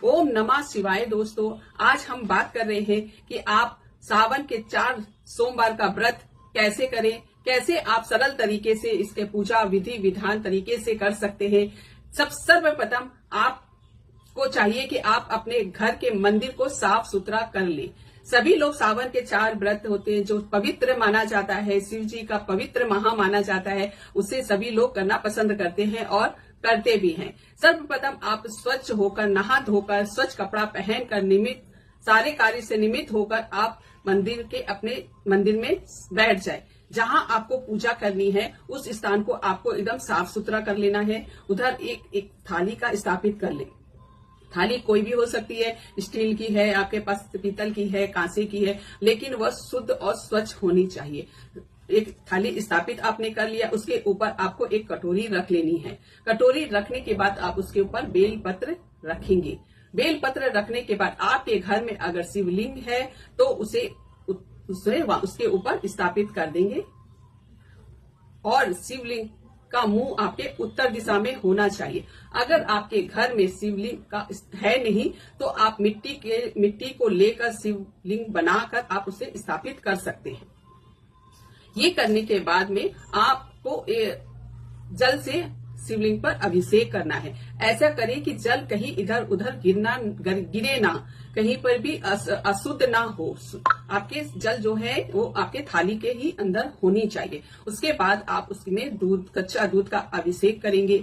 ओम नमः शिवाय। दोस्तों, आज हम बात कर रहे हैं कि आप सावन के 4 सोमवार का व्रत कैसे करें, कैसे आप सरल तरीके से इसके पूजा विधि विधान तरीके से कर सकते हैं। सर्वप्रथम आपको चाहिए कि आप अपने घर के मंदिर को साफ सुथरा कर लें। सभी लोग सावन के 4 व्रत होते हैं जो पवित्र माना जाता है, शिव जी का पवित्र माह माना जाता है, उसे सभी लोग करना पसंद करते हैं और करते भी हैं। सर्वप्रथम आप स्वच्छ होकर, नहा धोकर, स्वच्छ कपड़ा पहनकर, निमित्त सारे कार्य से निमित्त होकर आप अपने मंदिर में बैठ जाए। जहां आपको पूजा करनी है उस स्थान को आपको एकदम साफ सुथरा कर लेना है। उधर एक थाली का स्थापित कर ले। थाली कोई भी हो सकती है, स्टील की है, आपके पास पीतल की है, कांसे की है, लेकिन वह शुद्ध और स्वच्छ होनी चाहिए। एक थाली स्थापित आपने कर लिया, उसके ऊपर आपको एक कटोरी रख लेनी है। कटोरी रखने के बाद आप उसके ऊपर बेल पत्र रखेंगे। बेल पत्र रखने के बाद आपके घर में अगर शिवलिंग है तो उसे उसके ऊपर स्थापित कर देंगे और शिवलिंग का मुंह आपके उत्तर दिशा में होना चाहिए। अगर आपके घर में शिवलिंग का है नहीं तो आप मिट्टी को लेकर शिवलिंग बनाकर आप उसे स्थापित कर सकते हैं। ये करने के बाद में आपको जल से शिवलिंग पर अभिषेक करना है। ऐसा करें कि जल कहीं इधर उधर गिरे ना, कहीं पर भी अशुद्ध ना हो। आपके जल जो है वो आपके थाली के ही अंदर होनी चाहिए। उसके बाद आप उसमें कच्चा दूध का अभिषेक करेंगे।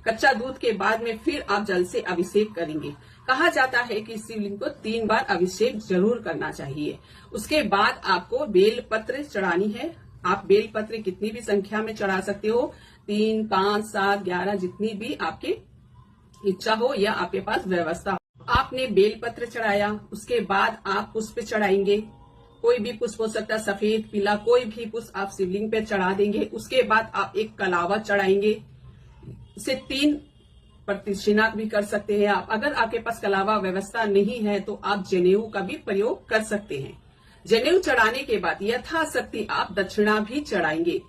कच्चा दूध के बाद में फिर आप जल से अभिषेक करेंगे। कहा जाता है कि शिवलिंग को 3 बार अभिषेक जरूर करना चाहिए। उसके बाद आपको बेल पत्र चढ़ानी है। आप बेल पत्र कितनी भी संख्या में चढ़ा सकते हो, 3, 5, 7, 11, जितनी भी आपकी इच्छा हो या आपके पास व्यवस्था हो। आपने बेल पत्र चढ़ाया, उसके बाद आप पुष्प चढ़ाएंगे। कोई भी पुष्प हो सकता है, सफेद, पीला, कोई भी पुष्प आप शिवलिंग पे चढ़ा देंगे। उसके बाद आप एक कलावा चढ़ाएंगे। इसे 3 प्रदक्षिणा भी कर सकते हैं आप। अगर आपके पास कलावा व्यवस्था नहीं है तो आप जनेऊ का भी प्रयोग कर सकते हैं। जनेऊ चढ़ाने के बाद यथाशक्ति आप दक्षिणा भी चढ़ाएंगे।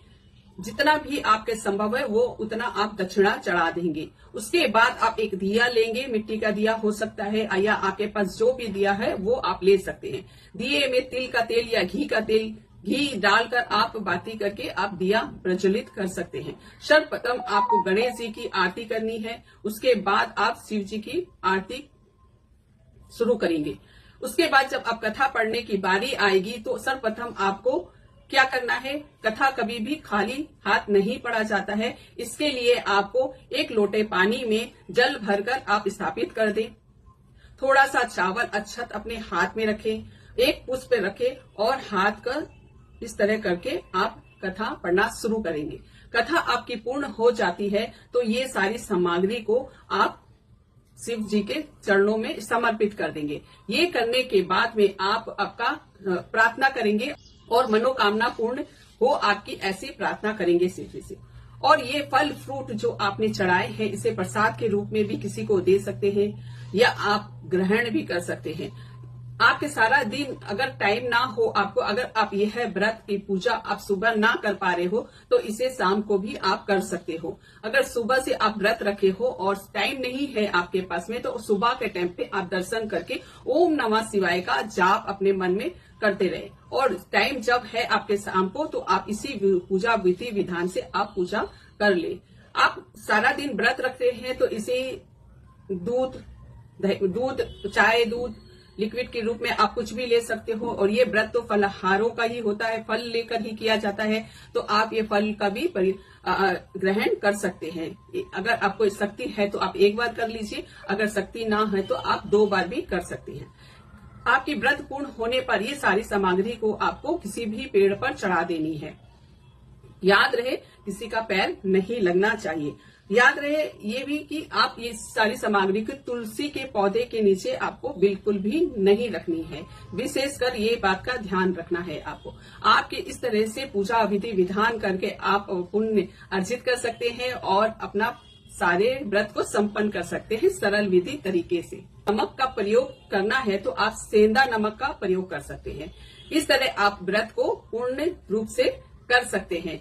जितना भी आपके संभव है वो उतना आप दक्षिणा चढ़ा देंगे। उसके बाद आप एक दिया लेंगे, मिट्टी का दिया हो सकता है या आपके पास जो भी दिया है वो आप ले सकते हैं। दिए में तिल का तेल या घी डालकर आप बाती करके आप दिया प्रज्वलित कर सकते हैं। सर्वप्रथम आपको गणेश जी की आरती करनी है। उसके बाद आप शिव जी की आरती शुरू करेंगे। उसके बाद जब आप कथा पढ़ने की बारी आएगी तो सर्वप्रथम आपको क्या करना है, कथा कभी भी खाली हाथ नहीं पढ़ा जाता है। इसके लिए आपको 1 लोटे पानी में जल भरकर आप स्थापित कर दें। थोड़ा सा चावल अक्षत अपने हाथ में रखें, 1 पुष्प रखें और हाथ का इस तरह करके आप कथा पढ़ना शुरू करेंगे। कथा आपकी पूर्ण हो जाती है तो ये सारी सामग्री को आप शिव जी के चरणों में समर्पित कर देंगे। ये करने के बाद में आप आपका प्रार्थना करेंगे और मनोकामना पूर्ण हो आपकी, ऐसी प्रार्थना करेंगे शिव जी से। और ये फल फ्रूट जो आपने चढ़ाए हैं इसे प्रसाद के रूप में भी किसी को दे सकते हैं या आप ग्रहण भी कर सकते हैं। आपके सारा दिन अगर टाइम ना हो आपको, अगर आप यह व्रत की पूजा आप सुबह ना कर पा रहे हो तो इसे शाम को भी आप कर सकते हो। अगर सुबह से आप व्रत रखे हो और टाइम नहीं है आपके पास में तो सुबह के टाइम पे आप दर्शन करके ओम नमः शिवाय का जाप अपने मन में करते रहे। और टाइम जब है आपके शाम को तो आप इसी पूजा विधि विधान से आप पूजा कर ले। आप सारा दिन व्रत रखते हैं तो इसे दूध, चाय, दूध, लिक्विड के रूप में आप कुछ भी ले सकते हो। और ये व्रत तो फलहारों का ही होता है, फल लेकर ही किया जाता है, तो आप ये फल का भी ग्रहण कर सकते हैं। अगर आपको शक्ति है तो आप 1 बार कर लीजिए, अगर शक्ति ना है तो आप 2 बार भी कर सकते हैं। आपकी व्रत पूर्ण होने पर ये सारी सामग्री को आपको किसी भी पेड़ पर चढ़ा देनी है। याद रहे किसी का पैर नहीं लगना चाहिए। याद रहे ये भी कि आप ये सारी सामग्री को तुलसी के पौधे के नीचे आपको बिल्कुल भी नहीं रखनी है। विशेषकर ये बात का ध्यान रखना है आपको। आपके इस तरह से पूजा विधि विधान करके आप पुण्य अर्जित कर सकते हैं और अपना सारे व्रत को संपन्न कर सकते हैं सरल विधि तरीके से। नमक का प्रयोग करना है तो आप सेंधा नमक का प्रयोग कर सकते हैं। इस तरह आप व्रत को पूर्ण रूप से कर सकते हैं।